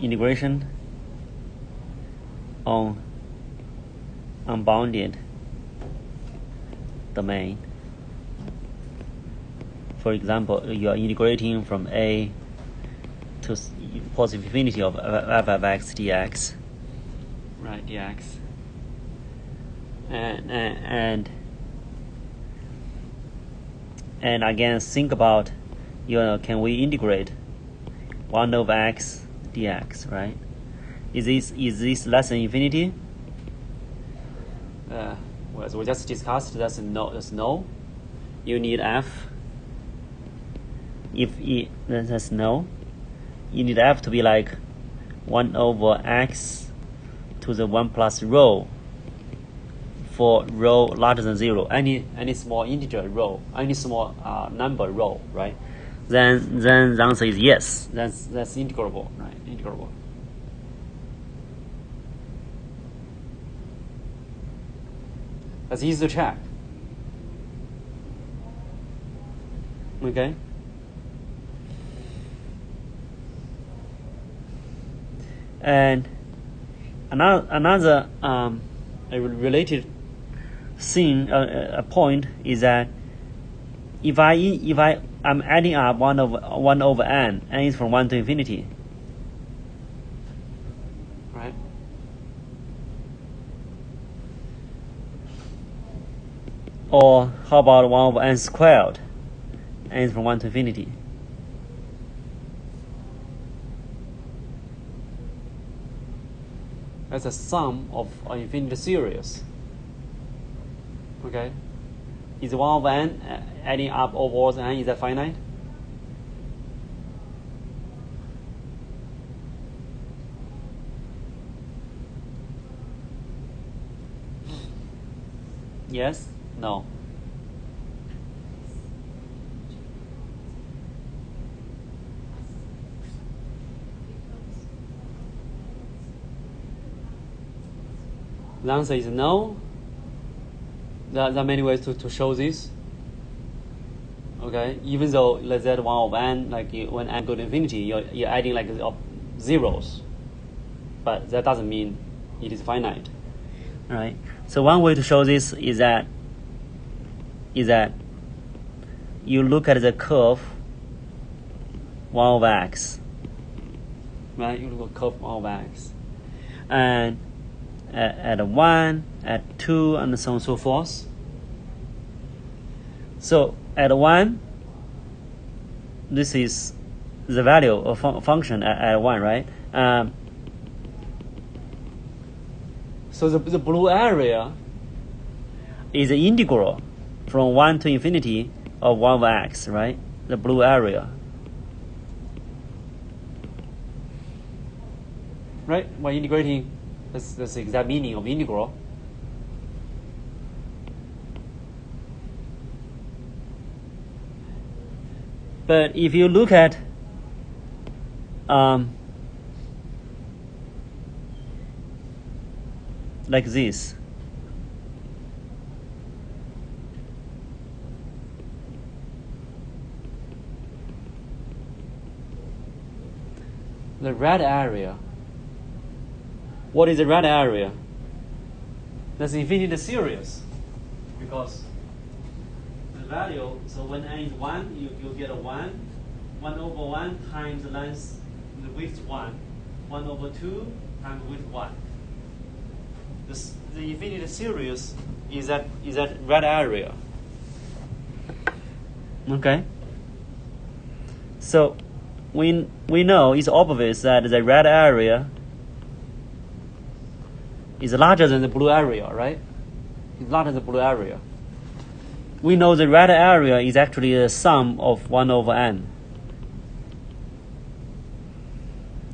integration on unbounded domain. For example, you are integrating from a to positive infinity of f of x dx, right? Dx, and again, think about, can we integrate 1 over x dx, right? Is this less than infinity? Well, as we just discussed, that's no. You need f. That's no. You need f to be like 1 over x to the 1 plus rho for rho larger than 0. Any small integer rho, any small number rho, right? Then the answer is yes. That's integrable, right? Integrable. That's easy to check. Okay. And another related thing, a point is that if I'm adding up 1 over n is from 1 to infinity, right? Or how about 1 over n squared, n is from 1 to infinity? That's a sum of an infinite series. Okay, is 1 over n adding up over n, is that finite? Yes? No? The answer is no. There are many ways to show this. Okay, even though let's say 1 over n, like when n goes to infinity, you're adding like zeros, but that doesn't mean it is finite. All right. So one way to show this is that you look at the curve 1 over x, right? You look at curve 1 over x, and at 1, at 2, and so on and so forth. So at 1, this is the value of function at 1, right? So the blue area is the integral from 1 to infinity of 1 over x, right? The blue area. Right? When integrating, that's the exact meaning of integral. But if you look at like this, the red area. What is the red area? That's infinite series, because the value, so when n is 1, you get a 1 over 1 times the length, the width 1 over 2 times width 1. The infinite series is that red area. Okay. So we know, it's obvious that the red area is larger than the blue area, right? It's larger than the blue area. We know the red area is actually a sum of 1 over n.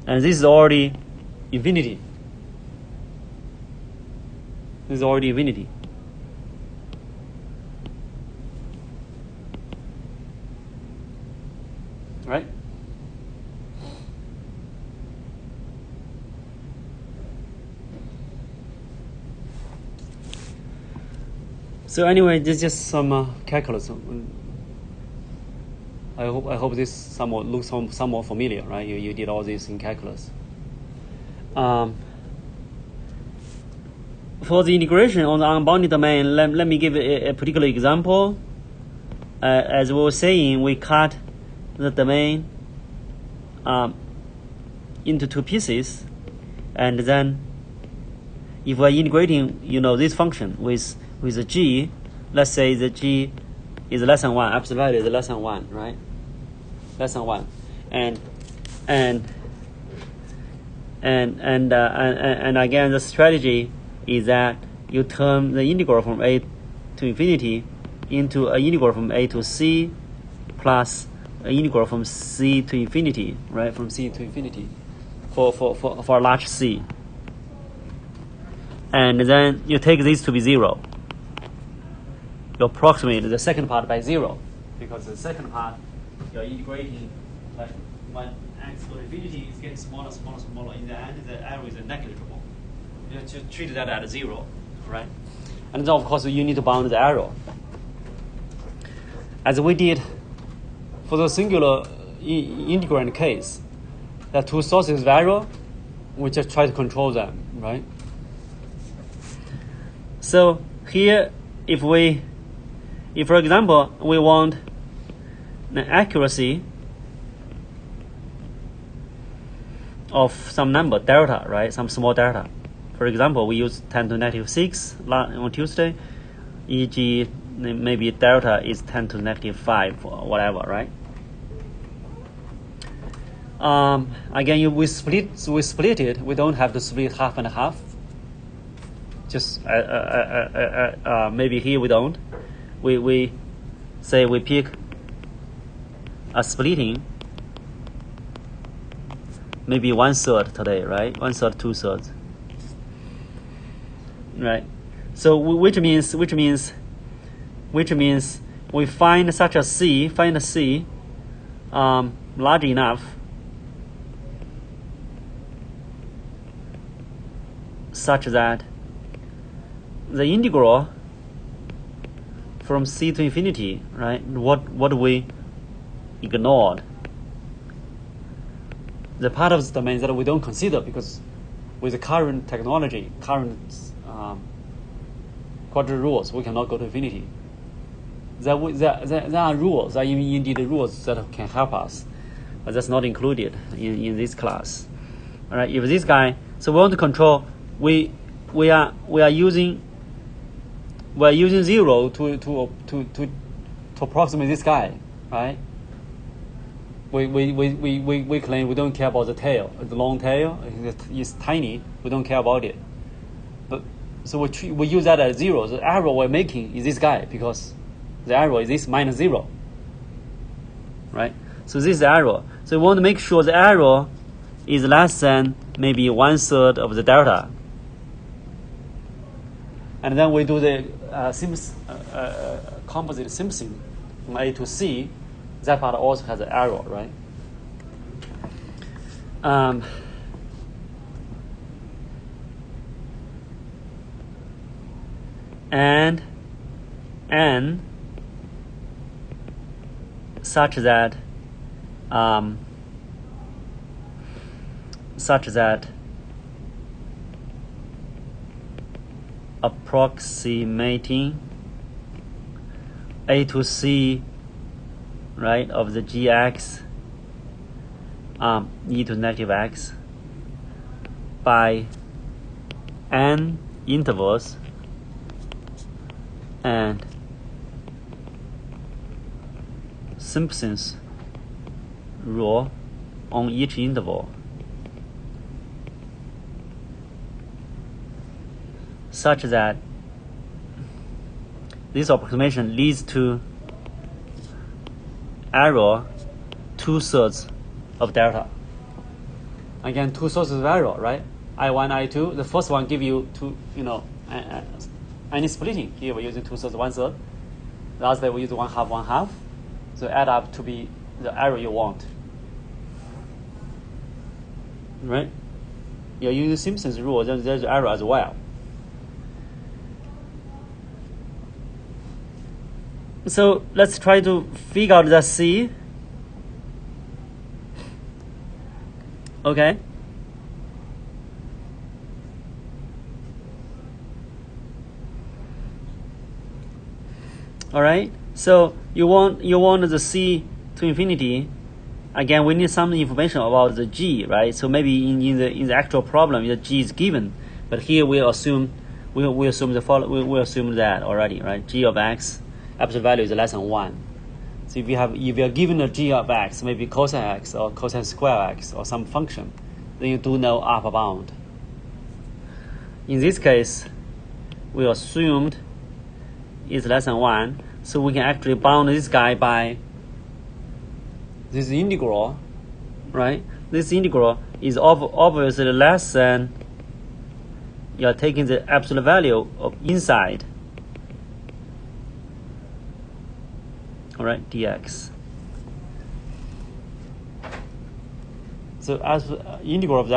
And this is already infinity. This is already infinity. Right? So anyway, this is just some calculus. I hope this somewhat looks somewhat familiar, right? You did all this in calculus. For the integration on the unbounded domain, let me give a particular example. As we were saying, we cut the domain into two pieces, and then if we're integrating, this function with a g, let's say the g is less than 1, absolute value is less than 1, right? Less than 1, and again, the strategy is that you turn the integral from a to infinity into an integral from a to c plus an integral from c to infinity, right? From c to infinity for a large c. And then you take this to be 0. You approximate the second part by 0, because the second part you're integrating, like when x goes to infinity, it's getting smaller, smaller, smaller. In the end, the error is negligible. You have to treat that at 0, right? And then, of course, you need to bound the error, as we did for the singular integrand case. There are two sources of error. We just try to control them, right? So here, if for example, we want the accuracy of some number, delta, right? Some small delta. For example, we use 10 to the negative 6 on Tuesday, e.g. maybe delta is 10 to the negative 5 or whatever, right? Again, we split it. We don't have to split half and half. Just maybe here we don't. We say we pick a splitting, maybe 1/3 today, right? 1/3, 2/3, right? So which means we find such a c, large enough such that the integral from c to infinity, right? What we ignored, the part of the domain that we don't consider, because with the current technology, quadrature rules, we cannot go to infinity. There are rules, there are indeed rules that can help us, but that's not included in this class. All right, if this guy, so we want to control, we are using 0 to approximate this guy, right? We claim we don't care about the tail. The long tail is tiny. We don't care about it. But so we use that as 0. The error we're making is this guy, because the error is this minus 0, right? So this is the error. So we want to make sure the error is less than maybe 1/3 of the delta. And then we do the composite Simpson from A to C. That part also has an error, right? And n such that approximating A to C, right, of the gx e to negative x by n intervals and Simpson's rule on each interval, such that this approximation leads to error 2/3 of delta. Again, two sources of error, right? I1, I2. The first one give you two, any splitting. Here we're using 2/3, 1/3. Last day we use 1/2, 1/2. So add up to be the error you want, right? You're using Simpson's rule, then there's error as well. So let's try to figure out the C. Okay. All right. So you want the c to infinity. Again, we need some information about the g, right? So maybe in the actual problem, the g is given, but here we assume we assume we assume that already, right? G of x absolute value is less than 1. So if you are given a g of x, maybe cosine x or cosine square x or some function, then you do know upper bound. In this case, we assumed it's less than 1, so we can actually bound this guy by this integral, right? This integral is obviously less than, you are taking the absolute value of inside, all right, dx. So as integral of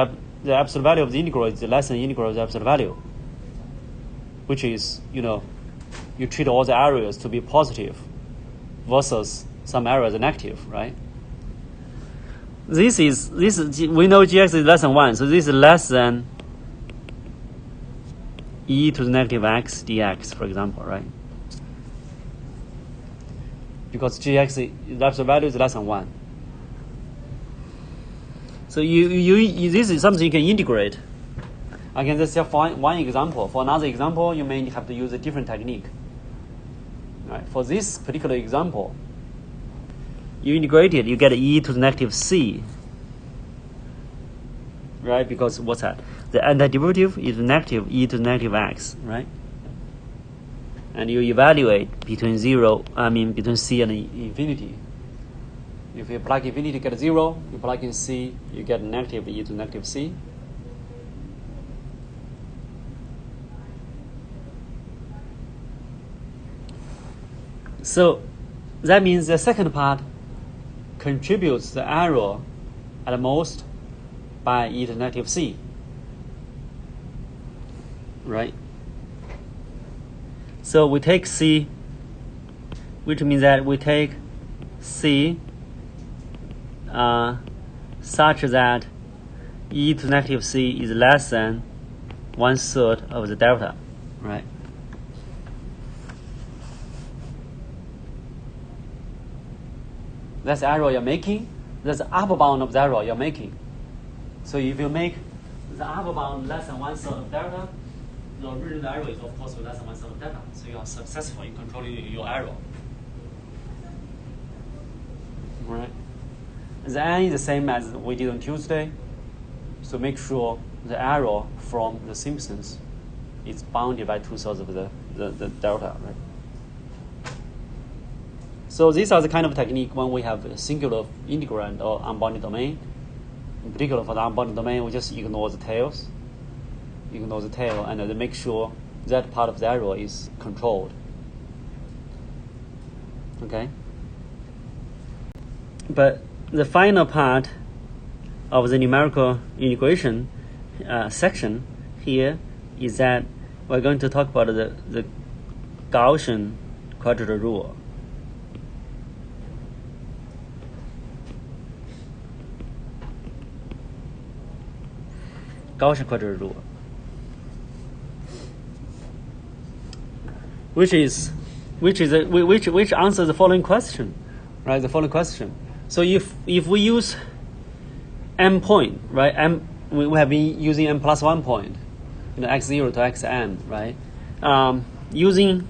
the absolute value of the integral is less than the integral of the absolute value, which is, you treat all the areas to be positive versus some areas are negative, right? This is we know gx is less than 1, so this is less than e to the negative x dx, for example, right? Because gx, the absolute value is less than 1. So you this is something you can integrate. I can just find one example. For another example, you may have to use a different technique. Right? For this particular example, you integrate it, you get e to the negative c. Right? Because what's that? The antiderivative is negative e to the negative x, right? And you evaluate between between c and infinity. If you plug infinity, you get 0. You plug in c, you get negative e to negative c. So that means the second part contributes the error at most by e to the negative c. Right? So we take c, which means that we take c such that e to the negative c is less than 1/3 of the delta, right? That's the error you're making. That's the upper bound of the error you're making. So if you make the upper bound less than 1/3 of delta, the original error is of course less than 1/3 of delta. So you are successful in controlling your error. Right? The n is the same as we did on Tuesday. So make sure the error from the Simpsons is bounded by 2/3 of the delta, right? So these are the kind of technique when we have a singular integrand or unbounded domain. In particular, for the unbounded domain, we just ignore the tails. Ignore the tail and then make sure that part of the error is controlled. Okay? But the final part of the numerical integration section here is that we're going to talk about the Gaussian quadrature rule. Gaussian quadrature rule, which answers the following question, right? The following question. So if we use m point, right? We have been using m plus 1 point, x0 to xn, right? Using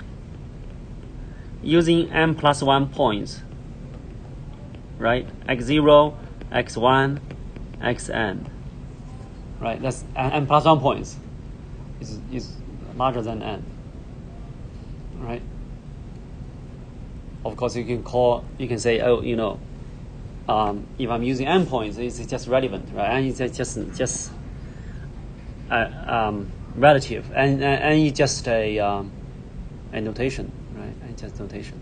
m plus 1 points, right? x0, x1, xn. Right, that's n plus 1 points is larger than n. Right. Of course, you can say, oh, if I'm using n points, it's just relevant, right? And it's just relative, and it's just a notation, right? And just notation.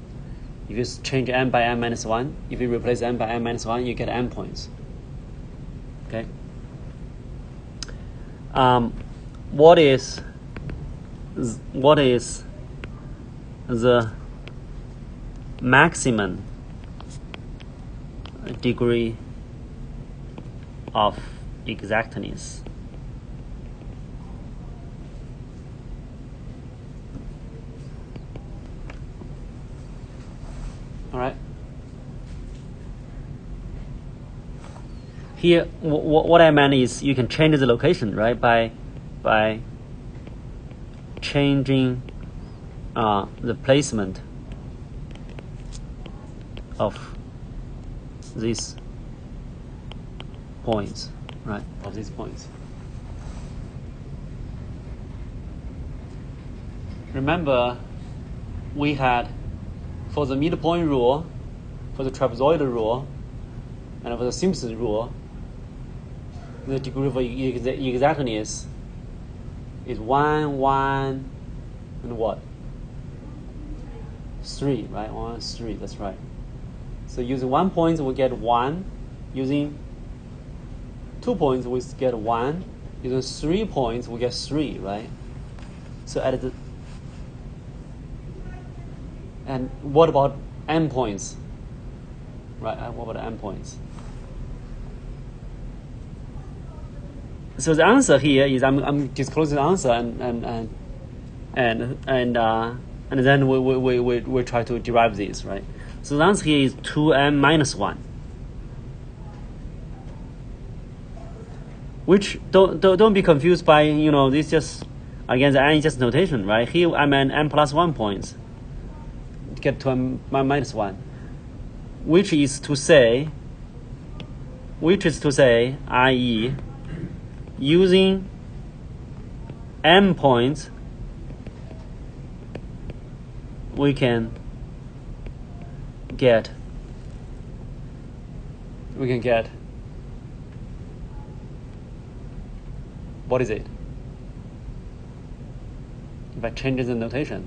If you change n by n minus 1, if you replace n by n minus 1, you get n points. Okay. What is the maximum degree of exactness? here what I meant is you can change the location, right, by changing the placement of these points, right, of these points. Remember, we had, for the midpoint rule, for the trapezoidal rule, and for the Simpson rule, the degree of exactness is 1, 1, and what? 3, right? 1, 3, that's right. So using 1 point, we get 1. Using 2 points, we get 1. Using 3 points, we get 3, right? So at the... And what about n points? Right, what about n points? So the answer here is I'm disclosing the answer and then we try to derive this, right? So the answer here is 2n minus 1. Which don't be confused by, you know, this just, again, the n is just notation, right? Here I meant n plus 1 points to get to n minus 1. Which is to say, i.e., using m points, we can get what is it? By changing the notation.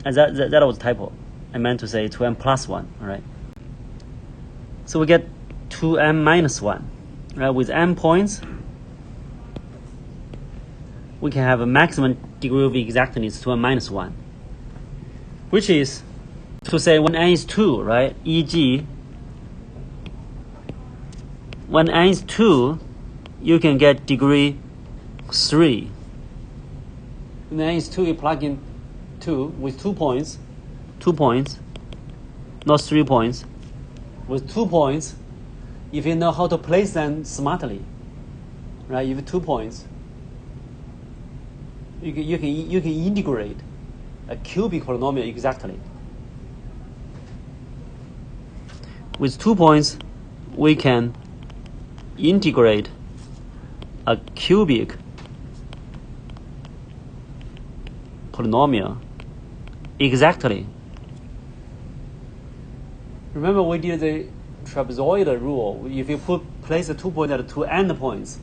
And that was a typo. I meant to say 2m plus 1, all right? So we get 2m minus 1, right? With m points, we can have a maximum degree of exactness 2m minus 1, which is to say when n is 2, right? E.g., when n is 2, you can get degree 3. When n is 2, you plug in 2 with 2 points, not 3 points. With 2 points, if you know how to place them smartly, right? You have 2 points, you can integrate a cubic polynomial exactly. With 2 points, we can integrate a cubic polynomial exactly. Remember, we did the trapezoidal rule. If you place the 2 points at 2 endpoints,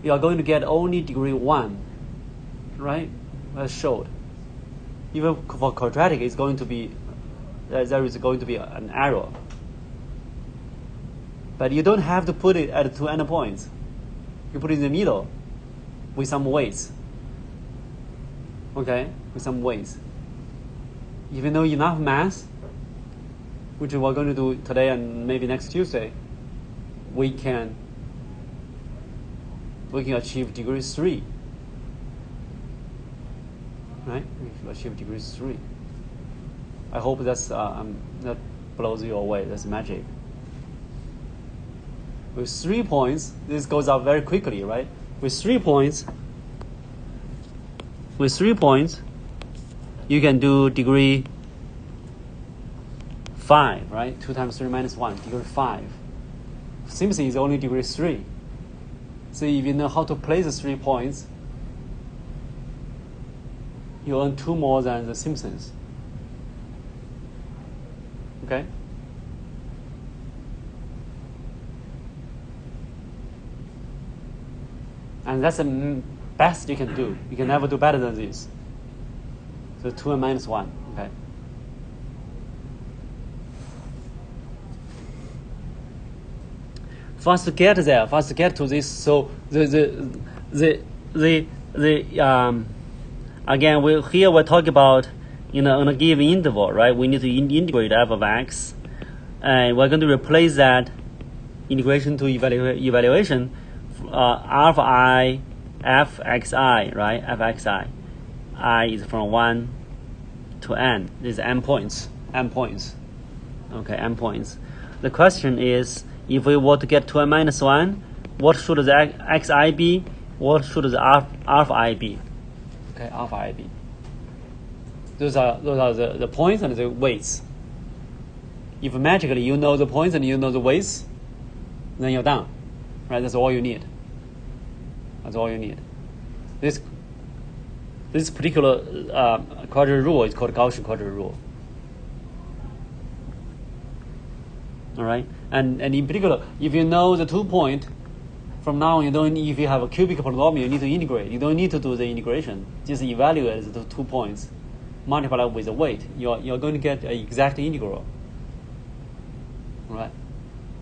you are going to get only degree 1, right? As showed. Even for quadratic, it's going to be there is going to be an error. But you don't have to put it at 2 endpoints. You put it in the middle with some weights. Okay, with some weights. If you know enough math, which we're going to do today and maybe next Tuesday, we can achieve degree 3. Right? We can achieve degree 3. I hope that's that blows you away. That's magic. With 3 points, this goes up very quickly, right? With 3 points, you can do degree 5, right? 2 times 3 minus 1, degree 5. Simpson is only degree 3. So if you know how to place the 3 points, you earn 2 more than the Simpsons. Okay? And that's the best you can do. You can never do better than this. So 2 and minus 1, okay? For us to get there, for us to get to this, so again, we're talking about, you know, on a given interval, right? We need to integrate f of x, and we're going to replace that integration to evaluation alpha I f xi, right? F xi, I is from 1 to n. These n points. m points. Okay, m points. The question is, if we want to get to n minus 1, what should the xi be? What should the alpha I be? Okay, alpha I be. Those are the points and the weights. If magically you know the points and you know the weights, then you're done. Right? That's all you need. That's all you need. This particular quadrature rule is called Gaussian quadrature rule. All right, and in particular, if you know the 2 point, from now on, if you have a cubic polynomial, you need to integrate. You don't need to do the integration. Just evaluate the 2 points, multiply with the weight. You're going to get an exact integral. All right,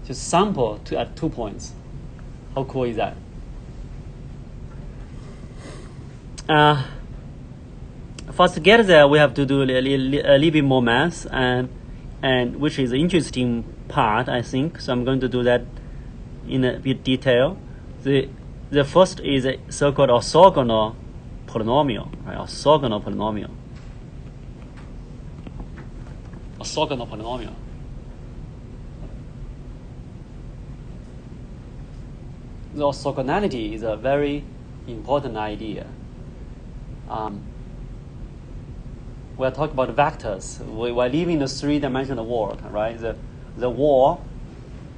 just sample at 2 points. How cool is that? First to get there, we have to do a little bit more math, and which is an interesting part, I think. So I'm going to do that in a bit detail. The first is a so-called orthogonal polynomial, right? Orthogonal polynomial. Orthogonal polynomial. The orthogonality is a very important idea. We're talking about vectors. We're living in a three-dimensional world, right? The wall,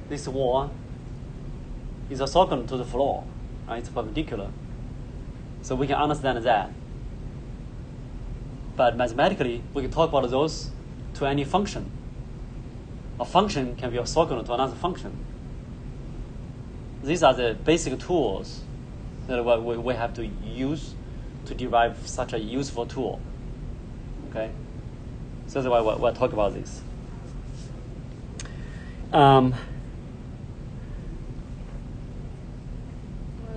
this wall, is orthogonal to the floor, right? It's perpendicular. So we can understand that. But mathematically, we can talk about those to any function. A function can be orthogonal to another function. These are the basic tools that we have to use to derive such a useful tool. Okay, so that's why we're talking about this.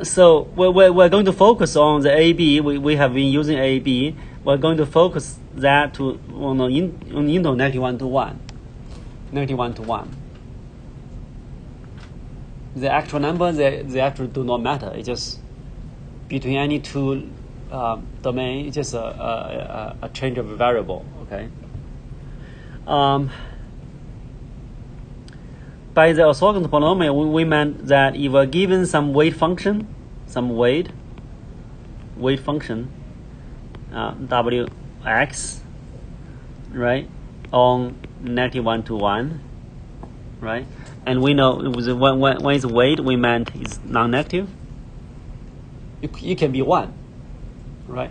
So we're going to focus on the AB. We have been using AB. We're going to focus that to on interval -1 to 1, -1 to 1. The actual number, they actually do not matter. It's just between any two domain. It's just a change of a variable. Okay. By the orthogonal polynomial, we meant that if we're given some weight function, weight function, wx, right, on -1 to 1, right, and we know when it's weight, we meant it's non-negative. It can be 1, right,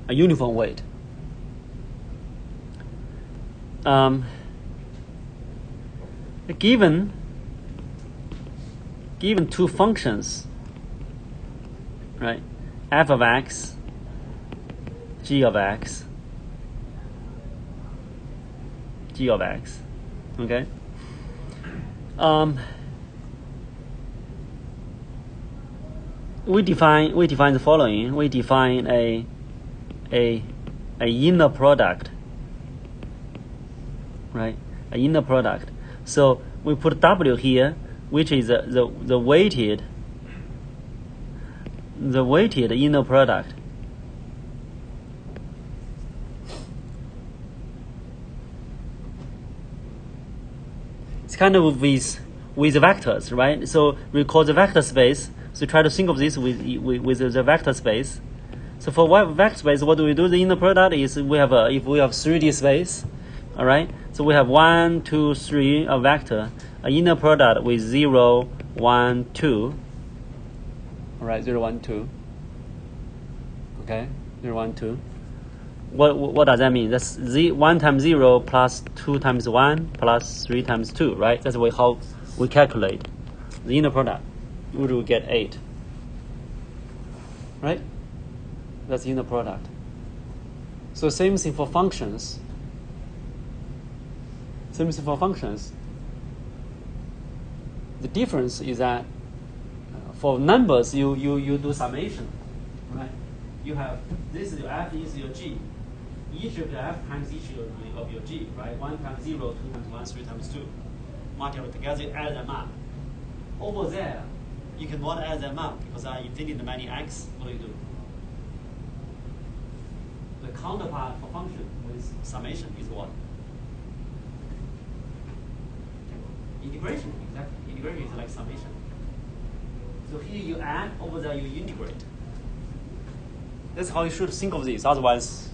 a uniform weight. Given two functions, right, f of x, g of x, okay. We define the following. We define a inner product, right? An inner product. So we put W here, which is the weighted inner product. It's kind of with vectors, right? So we call the vector space. So try to think of this with the vector space. So for vector space, what do we do? The inner product is if we have 3D space, all right. So we have 1, 2, 3, a vector, an inner product with 0, 1, 2. All right, 0, 1, 2. Okay, 0, 1, 2. What does that mean? That's 1 times 0 plus 2 times 1 plus 3 times 2, right? That's how we calculate the inner product. We will get 8, right? That's the inner product. So same thing for functions. The difference is that for numbers, you do summation, right? You have this is your f, this is your g. Each of the f times each of your g, right? 1 times 0, 2 times 1, 3 times 2. Multiply together, add them up. Over there, you cannot add them up because infinite many x. What do? counterpart for function with summation is what? Integration, exactly. Integration is like summation. So here you add, over there you integrate. That's how you should think of this. Otherwise,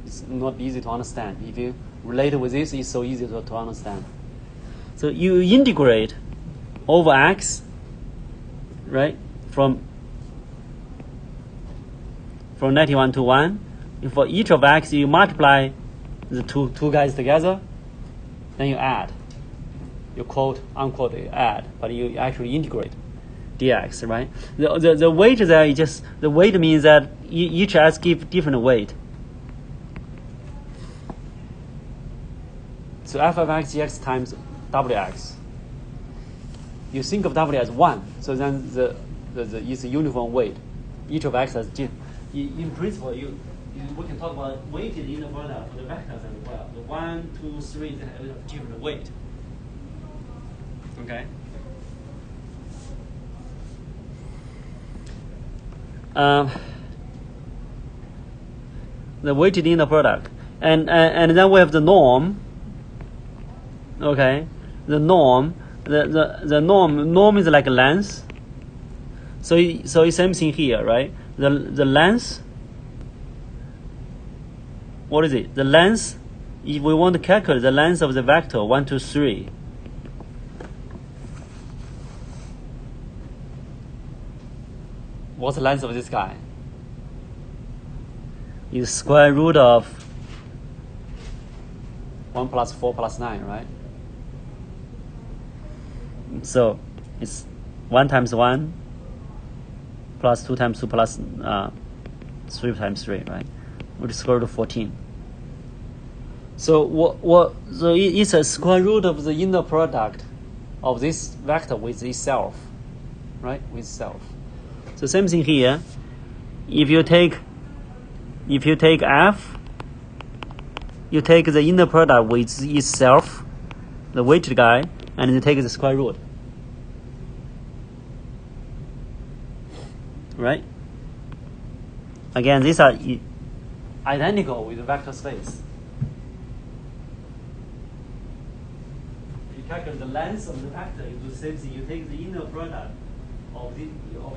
it's not easy to understand. If you relate with this, it's so easy to understand. So you integrate over x, right? From -1 to 1. And for each of x, you multiply the two guys together, then you add. You quote, unquote, add, but you actually integrate dx, right? The weight there is just, the weight means that each x give different weight. So f of x dx times wx. You think of w as 1, so then it's a uniform weight. Each of x has in principle, we can talk about weighted inner product for the vectors as well. The 1, 2, 3, they have different weight. Okay. The weighted inner product, and then we have the norm. Okay, the norm. The norm is like length. So it's same thing here, right? The length. What is it? The length. If we want to calculate the length of the vector 1, 2, 3. What's the length of this guy? Is square root of 1 plus 4 plus 9, right? So it's 1 times 1 plus 2 times 2 plus 3 times 3, right? Which is square root of 14. So so it's a square root of the inner product of this vector with itself, right? With itself. So same thing here. If you take f, you take the inner product with itself, the weighted guy, and you take the square root. Right? Again, these are identical with the vector space. If you calculate the length of the vector, you do the same thing. You take the inner product of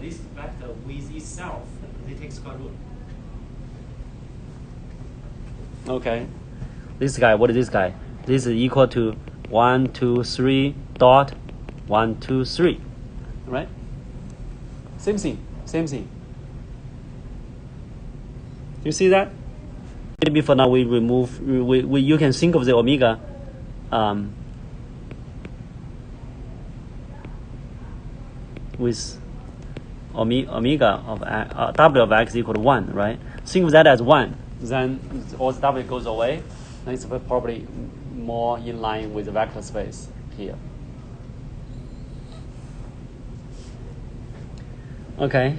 this vector with itself, they take square root. Okay. This guy, what is this guy? This is equal to 1, 2, 3 dot 1, 2, 3. Right? Same thing. Same thing. You see that? Maybe for now we remove. You can think of the omega. With omega of w of x equal to 1, right? Think of that as 1. Then all the w goes away. Then it's probably more in line with the vector space here. Okay.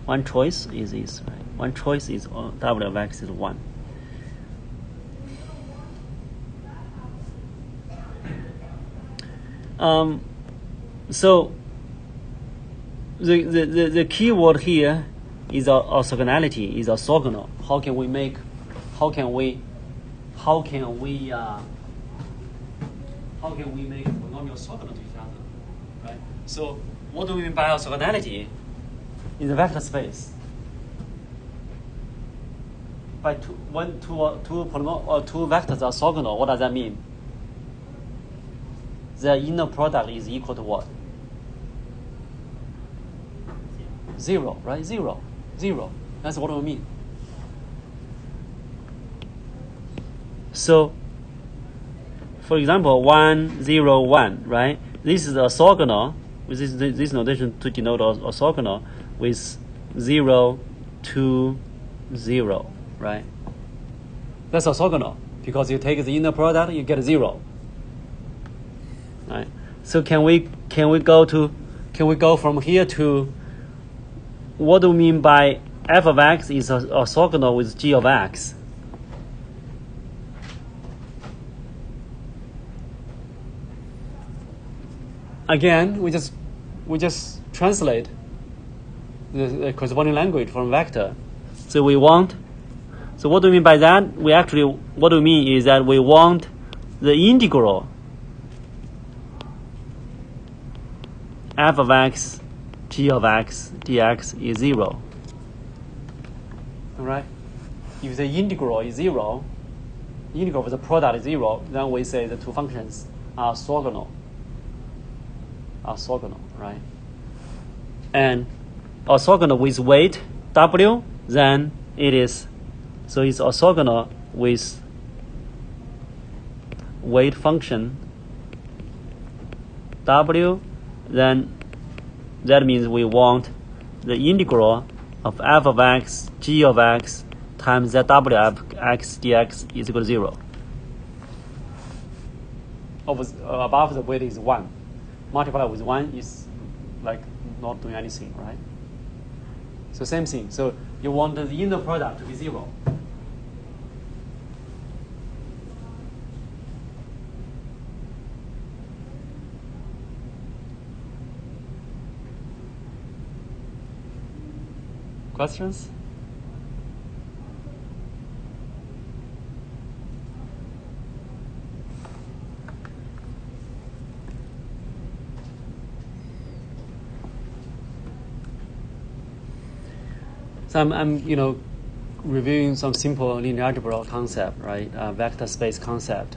One choice is this, right? One choice is w of x is 1. So the key word here is orthogonality, is orthogonal. How can we make polynomials orthogonal to each other, right? So what do we mean by orthogonality? In the vector space, by two vectors are orthogonal, what does that mean? Their inner product is equal to what? 0, right? 0. That's what we mean. So, for example, 1, 0, 1, right? This is orthogonal. With this notation to denote orthogonal with 0, 2, 0, right? That's orthogonal because you take the inner product, you get 0. Right? So can we can we go from here to what do we mean by f of x is orthogonal with g of x? Again, we just translate the corresponding language from vector. So what do we mean by that? What we mean is that we want the integral f of x, g of x, dx is 0. All right? If the integral is 0, the integral of the product is 0, then we say the two functions are orthogonal. Right? And orthogonal with weight w, then it is, so it's orthogonal with weight function w, then that means we want the integral of f of x, g of x times zw of x dx is equal to 0. Above the weight is 1. Multiply with 1 is like not doing anything, right? So same thing. So you want the inner product to be 0. Questions? So I'm reviewing some simple linear algebra concept, right? Vector space concept.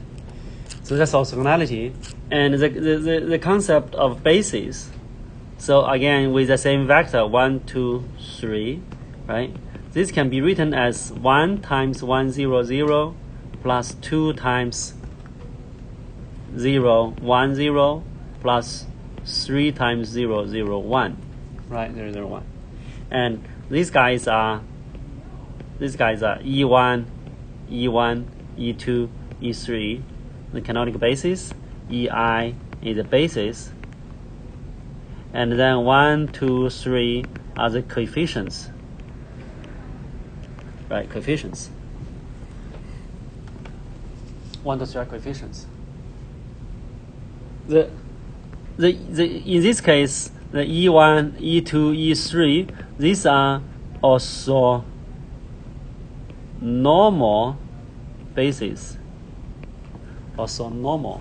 So that's orthogonality, and the concept of basis. So again, with the same vector 1, 2, 3, right? This can be written as 1 times 1, 0, 0, plus 2 times 0, 1, 0, plus 3 times 0, 0, 1, right? 0, 0, 1, and these guys are E1, E1, E2, E3, the canonical basis. EI is the basis. And then 1, 2, 3 are the coefficients. Right, coefficients. 1, 2, 3 are coefficients. In this case, the E1, E2, E3, these are also normal bases. Also normal.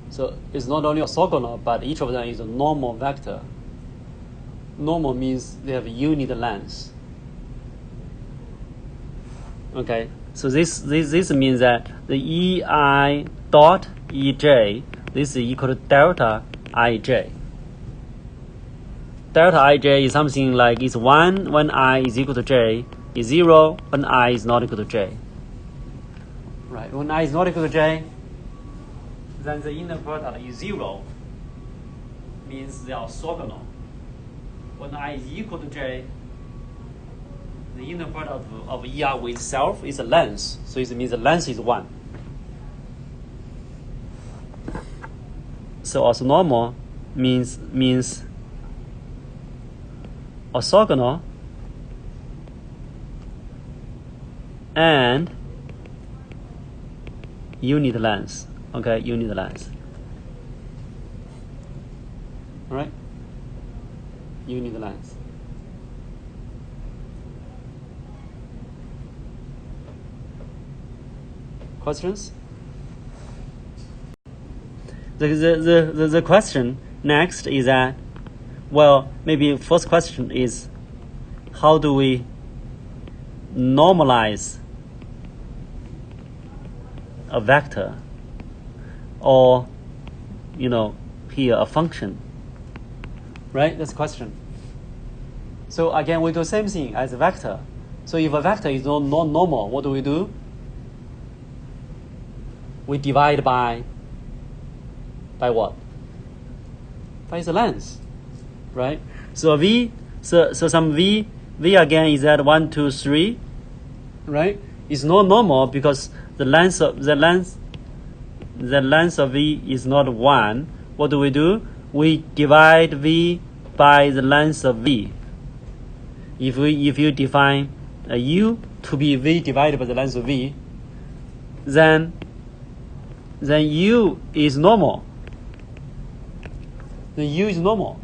So it's not only orthogonal, but each of them is a normal vector. Normal means they have unit length. Okay. So this means that the EI dot EJ, this is equal to delta IJ. Delta IJ is something like it's 1 when I is equal to J, is 0 when I is not equal to J. Right, when I is not equal to J, then the inner product is 0, means they are orthogonal. When I is equal to J, the inner product of ER with itself is a length, so it means the length is 1. So orthonormal means orthogonal and unit length. Okay, unit length. All right, unit length. Questions? The question next is that, well, maybe first question is, how do we normalize a vector or, here a function, right? That's the question. So again, we do the same thing as a vector. So if a vector is not normal, what do? We divide by what? By its length, right? So some v again is at 1, 2, 3, right? It's not normal because the length the length of V is not 1, what do? We divide V by the length of V. If you define U to be V divided by the length of V, then U is normal. Then U is normal.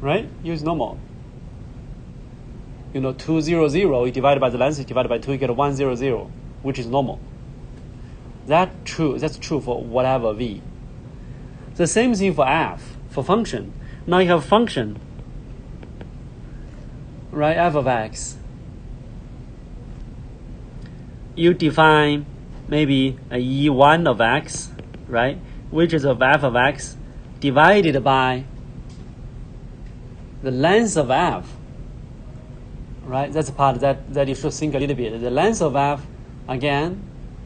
Right? U is normal. 200 you divide by the length, you divide by 2, you get 100, which is normal. That's true for whatever V. The same thing for f, for function. Now you have a function, right, f of x. You define maybe a e1 of x, right, which is of f of x divided by the length of f, right? That's the part that you should think a little bit. The length of f, again,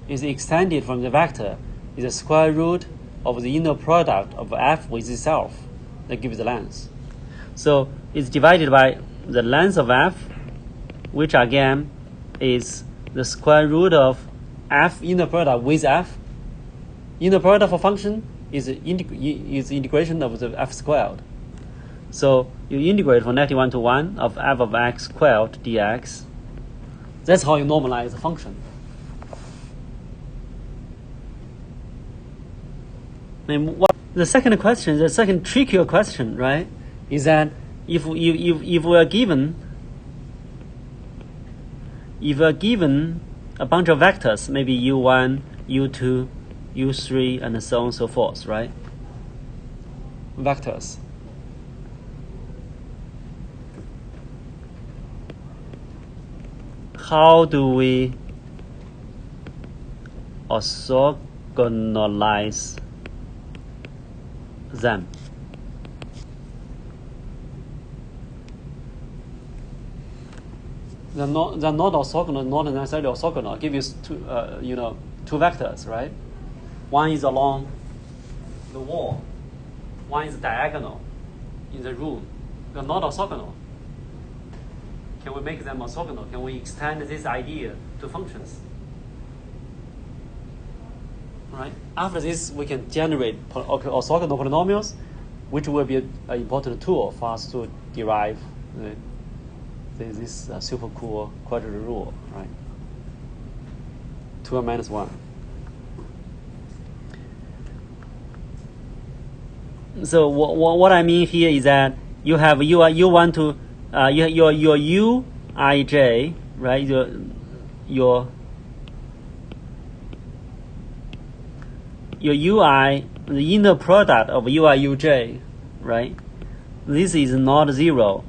is extended from the vector, is the square root of the inner product of f with itself. That gives the length. So it's divided by the length of f, which again is the square root of f inner product with f. Inner product for function is integration of the f squared. So you integrate from -1 to 1 of f of x squared dx. That's how you normalize the function. And the second question, the second trickier question, right, is that if we are given a bunch of vectors, maybe u1, u2, u3, and so on and so forth, right? Vectors. How do we orthogonalize them? They're not orthogonal, not necessarily orthogonal. I'll give you two vectors, right? One is along the wall, one is diagonal in the room. They're not orthogonal. Can we make them orthogonal? Can we extend this idea to functions? Right? After this, we can generate orthogonal polynomials, which will be an important tool for us to derive this super cool quadrature rule, right? 2n minus 1. So what I mean here is that you have you want to your uij, right? Your ui, the inner product of ui uj, right? This is not 0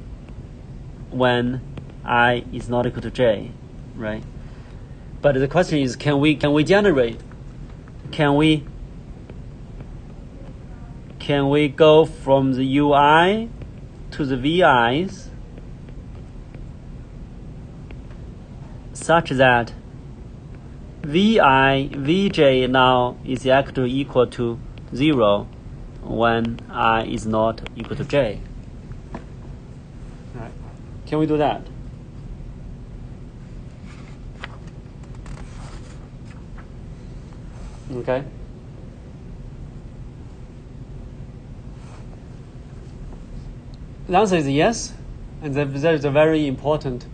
when I is not equal to j, right? But the question is, can we generate? Can we go from the ui to the vi's such that vj now is equal to 0 when I is not equal to j? Right. Can we do that? Okay. The answer is yes, and there is a very important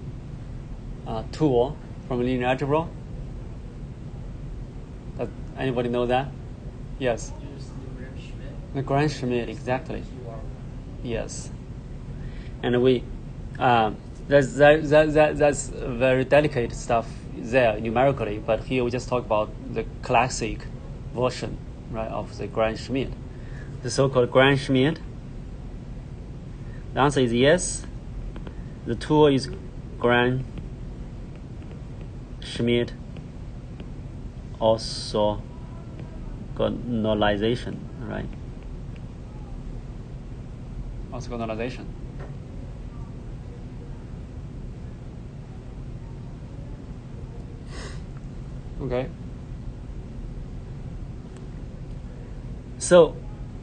tool from linear algebra. Does anybody know that? Yes. The Gram-Schmidt, exactly. Yes. And we that's very delicate stuff there numerically, but here we just talk about the classic version, right, of the Gram-Schmidt, the so-called Gram-Schmidt. The answer is yes. The tool is Gram-Schmidt orthogonalization, right? Orthogonalization. Okay. So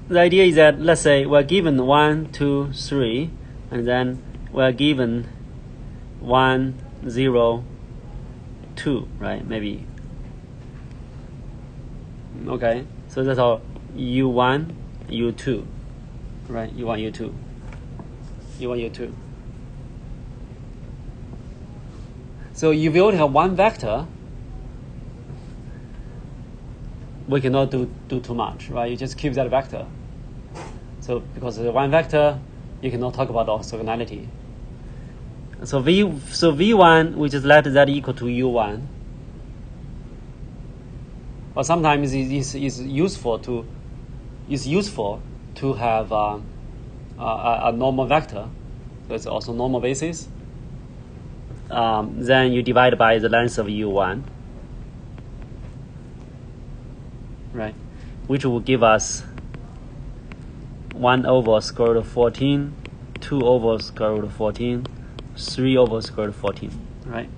the idea is that, let's say we're given 1, 2, 3, and then we're given 1, 0, 2, right? Maybe Okay, so that's our u1, u2, right? u1, u2, u1, u2. So if you only have one vector, we cannot do too much, right? You just keep that vector. So because the one vector, you cannot talk about orthogonality. So v1, we just let that equal to u1. Or sometimes it's useful to have a normal vector. So it's also normal basis. Then you divide by the length of u1, right? Which will give us 1 over square root of 14, 2 over square root of 14, 3 over square root of 14, right?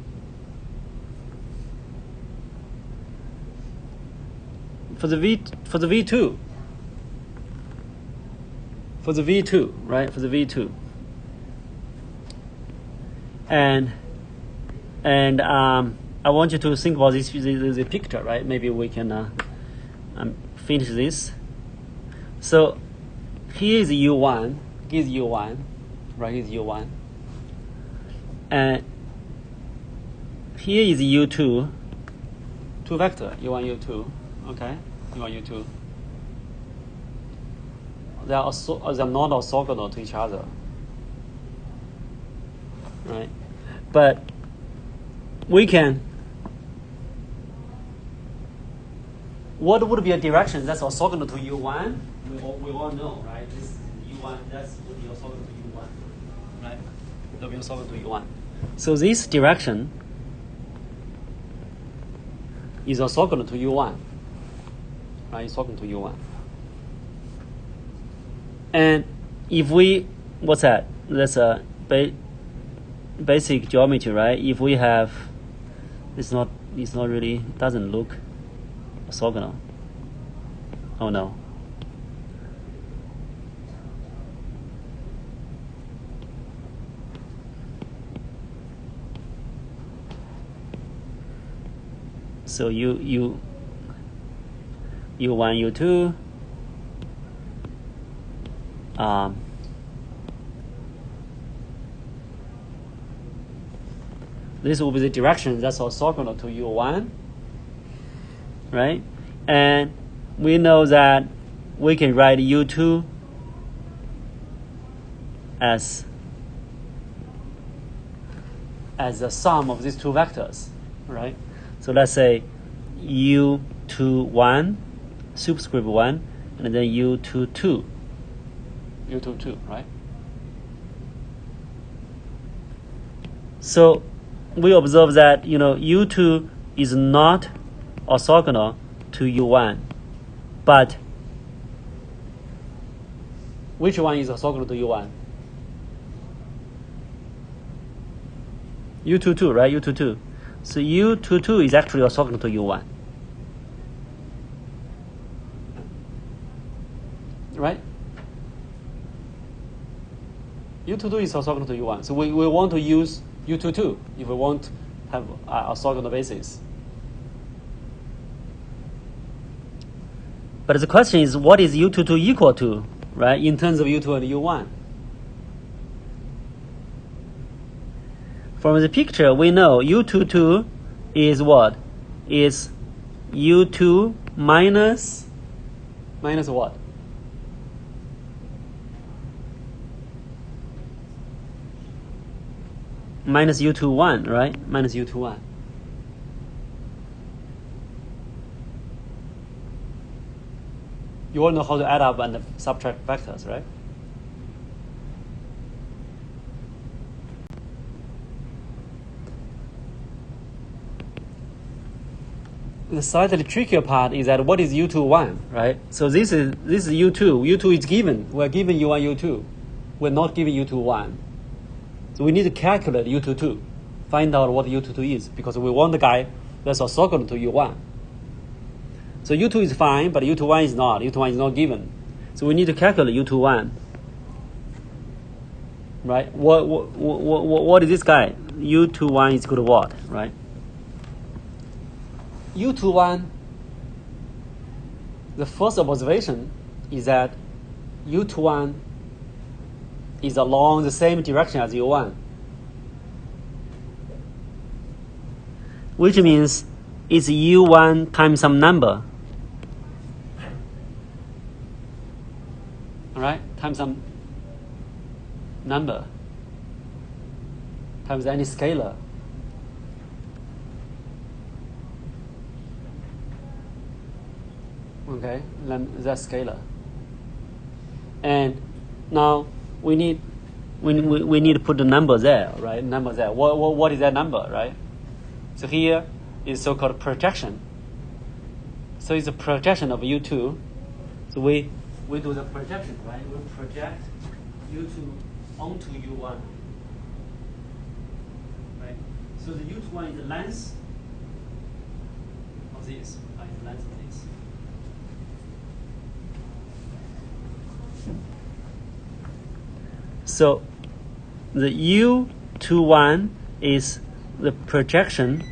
For the v2, right? For the v2, and I want you to think about this picture, right? Maybe we can finish this. So here is u1, right? Here's u1, and here is u2, two vector u1, u2. Okay, u1, u2. They are not orthogonal to each other, right? But we can. What would be a direction that's orthogonal to u1? We all know, right? This is u1. That's would be orthogonal to u1, right? That will be orthogonal to u1. So this direction is orthogonal to u1. Right, it's orthogonal to u1. And if we, what's that? That's a basic geometry, right? If we have, it's not really, doesn't look orthogonal. Oh no. So u1, u2, this will be the direction that's orthogonal to u1, right? And we know that we can write u2 as the sum of these two vectors, right? So let's say u21 superscript 1 and then u22, right? So we observe that u2 is not orthogonal to u1, but which one is orthogonal to u1? u22, right? u22. So u22 is actually orthogonal to u1, right? u22 is orthogonal to u1. So we want to use u22 if we want to have a orthogonal basis. But the question is, what is u22 equal to, right, in terms of u2 and u1? From the picture, we know u22 is what? Is u2 minus what? Minus u21, right? Minus u21. You all know how to add up and subtract vectors, right? The slightly trickier part is that what is u21, right? So this is u2. u2 is given. We're given u1, u2. We're not given u21. So we need to calculate u22, find out what u22 is, because we want the guy that's orthogonal to u1. So u2 is fine, but u21 is not. u21 is not given. So we need to calculate u21. Right? What is this guy? u21 is equal to what, right? u21 the first observation is that U21 is along the same direction as U1, which means it's U1 times some number. all right, times some number, times any scalar. Okay, then that's scalar. And now we need to put the number there, right? number there. What is that number, right? So here is so-called projection. So it's a projection of U2. So we do the projection, right? We project U2 onto U1. Right? So the U21 is the length of this, right? The length of this. So the U21 is the projection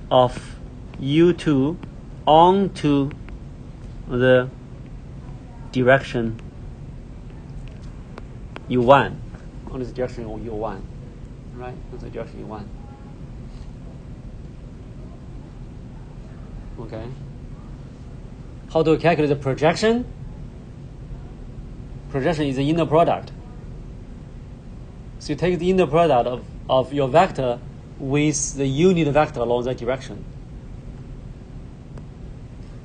of U2 onto the direction U1. On this direction of U1. Right? That's the direction U1. Okay. How do we calculate the projection? Projection is the inner product. So you take the inner product of your vector with the unit vector along that direction.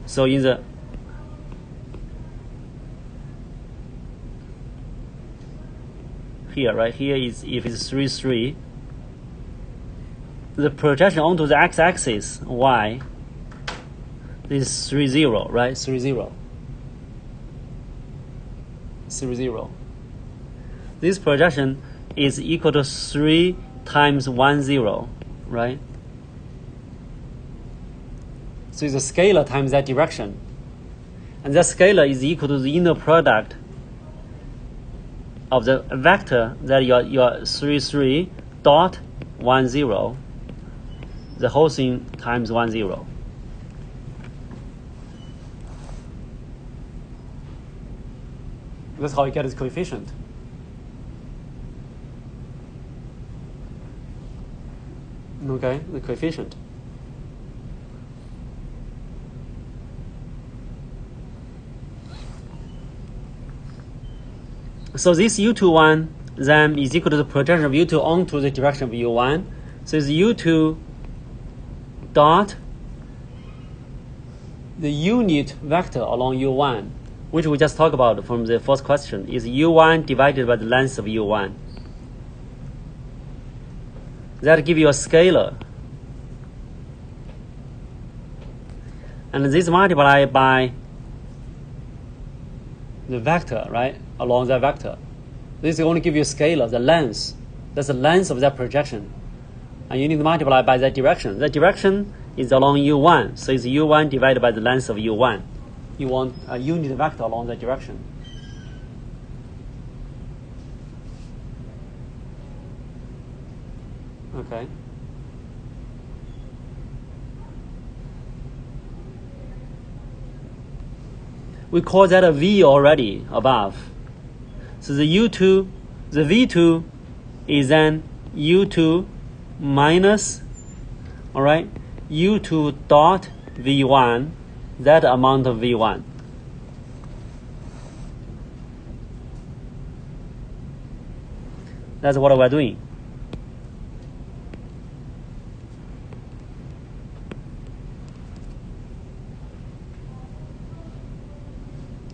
So in the here, right here is if it's 3, 3, the projection onto the x-axis y is 3, 0, right? 3, 0. 3, 0. This projection is equal to 3 times 1, 0, right? So it's a scalar times that direction. And that scalar is equal to the inner product of the vector that your 3, 3 dot 1, 0, the whole thing times 1, 0. That's how you get its coefficient. Okay, the coefficient. So this U21 then is equal to the projection of U2 onto the direction of U1. So it's U2 dot the unit vector along U1, which we just talked about from the first question, is U1 divided by the length of U1. That gives you a scalar. And this multiplied by the vector, right, along that vector. This only give you a scalar, the length. That's the length of that projection. And you need to multiply by that direction. That direction is along U1, so it's U1 divided by the length of U1. You want a unit vector along that direction. Okay. We call that a V already above. So the U2, the V2 is then U2 minus, all right, U2 dot V1, that amount of V1. That's what we're doing.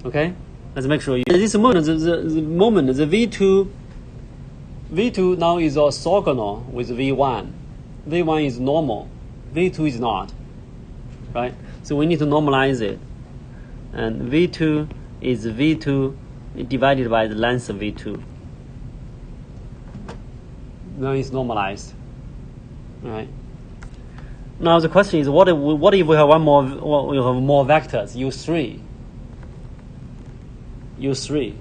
Okay, let's make sure. This moment, the moment, the V2 now is orthogonal with V1. V1 is normal, V2 is not, right? So we need to normalize it. And V2 is V2 divided by the length of V2. Now it's normalized, right? Now the question is, what if we have one more? We have more vectors, U3. U3.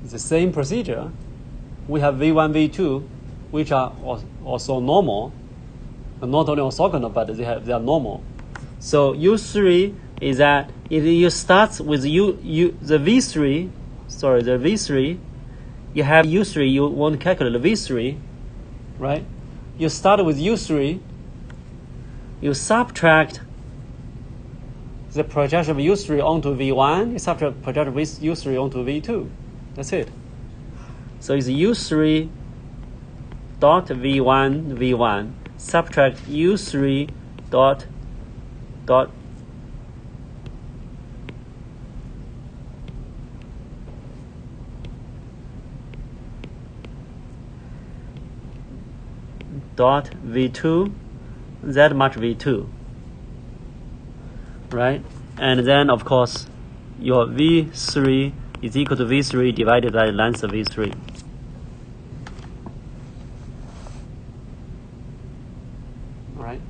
It's the same procedure. We have V1, V2, which are also normal. not only orthogonal, but they are normal. So U3 is that if you start with the V3, you have U3, you want to calculate the V3, right? You start with U3, you subtract the projection of U3 onto V1, you subtract projection of U3 onto V2. That's it. So it's U3 dot V1, subtract U3 dot V2, that much V2, right? And then, of course, your V3 is equal to V3 divided by the length of V3. All right?